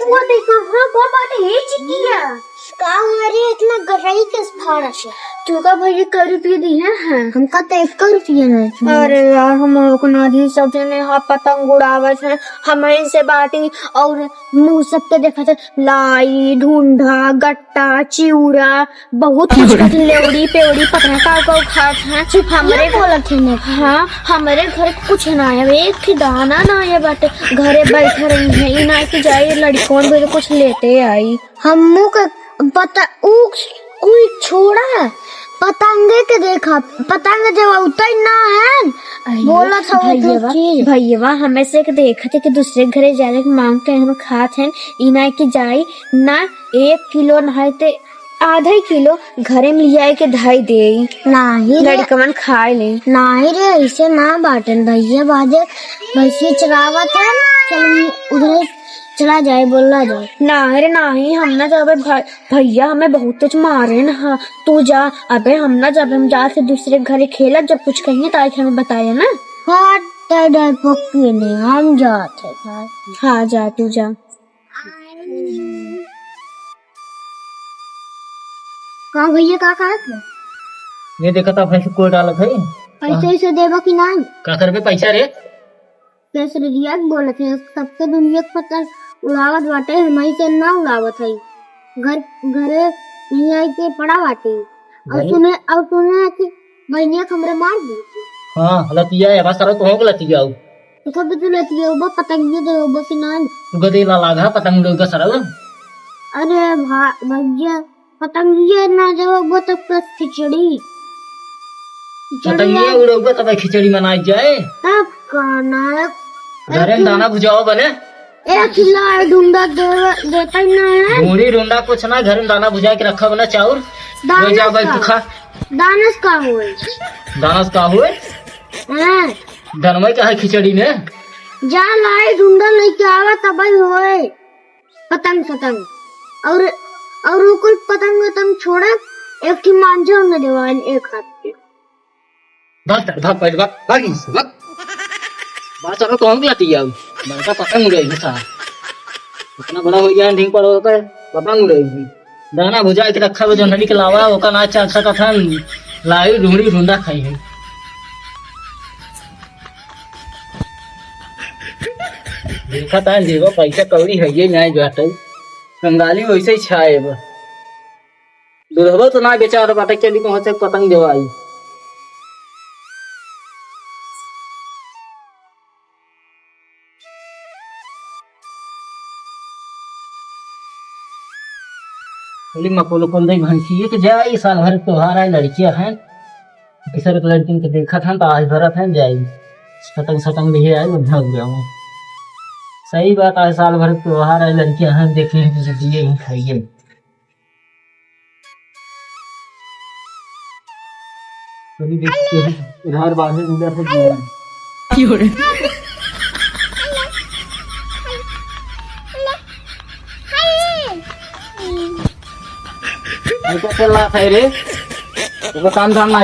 वो देखो हाँ वो बात है चिकिया का हमारे इतना गहराई किस फाड़ा से चुका भाई 1 रुपये दिए हैं हमका तो 1 रुपया नहीं। अरे यार हम लोग नादी सब जने हाँ पतंग उड़ावत हैं हमें से बाटी और मुँह सब पे देखा था लाई ढूंढा गट्टा चिउरा बहुत कुछ लेवड़ी पेवड़ी पटाखा का खात हैं सिर्फ हमारे बोलत है हाँ हमारे घर कुछ ना है एक ही दाना ना है बाटे घरे बैठे रही है ना कि जाए लड़कों भी कुछ लेते आई हम का पता कोई छोड़ा पतंगे के देखा पतंग जब उतर ना है बोला था भैया हमें से देखा थे कि दूसरे घरे जाने के मांग के हम खात हैं इना की जाई ना 1 किलो नहाते आधा किलो घरे में लिया के धाई दे नहीं लड़कमन खाए ले नहीं रे ऐसे ना बाटन भैया बाजे भैंसी चरावत है चल उधर चला जाए बोला जाए ना रे नहीं हम ना जाबे भैया हमें बहुत कुछ मारे ना तू जा अबे हम ना जब हम जा से दूसरे घरे खेला जब कुछ कहेंगे ताकि हमें बताया ना डर पक्की नहीं हम जाते हाँ जा तू जा कहा भैया का ये देखा था भैंस को डाला भाई पैसे से देबो कि नहीं का करबे पैसा रे कैसे रिया बोलत है सबके दुनिया के पता उड़ावत बाटे हमारी से ना उड़ावत है घरे नहीं आई के पड़ा बाटे और सुने कि भैया हमरे मार दी हां लतिया है बस करो तो हो लतिया तो कब तो लतिया वो पतंग दे वो कि नहीं तू गदे ला लागा पतंग दे का सरल अरे भैया पतंग ये ना जब वो तो खिचड़ी पतंगिया उड़ोगे तब खिचड़ी बनाई जाए अब खाना घरे में दाना भुजाओ बने एक खिला ढूंढा देता ही ना है ढूंढी ढूंढा कुछ ना घर में दाना भुजा के रखा बना चाउर वो जाओ भाई तू खा दानस का हुए दानस का हुए धनमय का है खिचड़ी ने जा लाई ढूंढा लेके आवा तब ही होए पतंग और कोई पतंग छोड़ा एक की मांझा में देवान एक हाथ पे भाग बात चलो तो हम लाती है बड़ा पतंग उड़ेगी सा इतना बड़ा हो गया ढींग पर होता है पतंग उड़ेगी दाना भुजा के रखा हुआ जनरी के लावा ओका ना अच्छा का था लाई ढूंढी ढूंढा खाई है देखा था देखो पैसा कौड़ी है ये न्याय जाते कंगाली वैसे ही छाए दूधवा तो ना बेचा और बाटे चली पहुंचे पतंग देवाई मकोलो कौन दई भैंसी के जाई साल भर त्योहार है लड़कियां हैं किसी एक लड़की के देखा था तो आज भरत है जाई सटंग भी है भाग गया हूँ सही बात है साल भर त्योहार है लड़कियां हैं देखने के लिए ही खाइए उधार बांधे उधर से चल रहा था रे काम धाम ना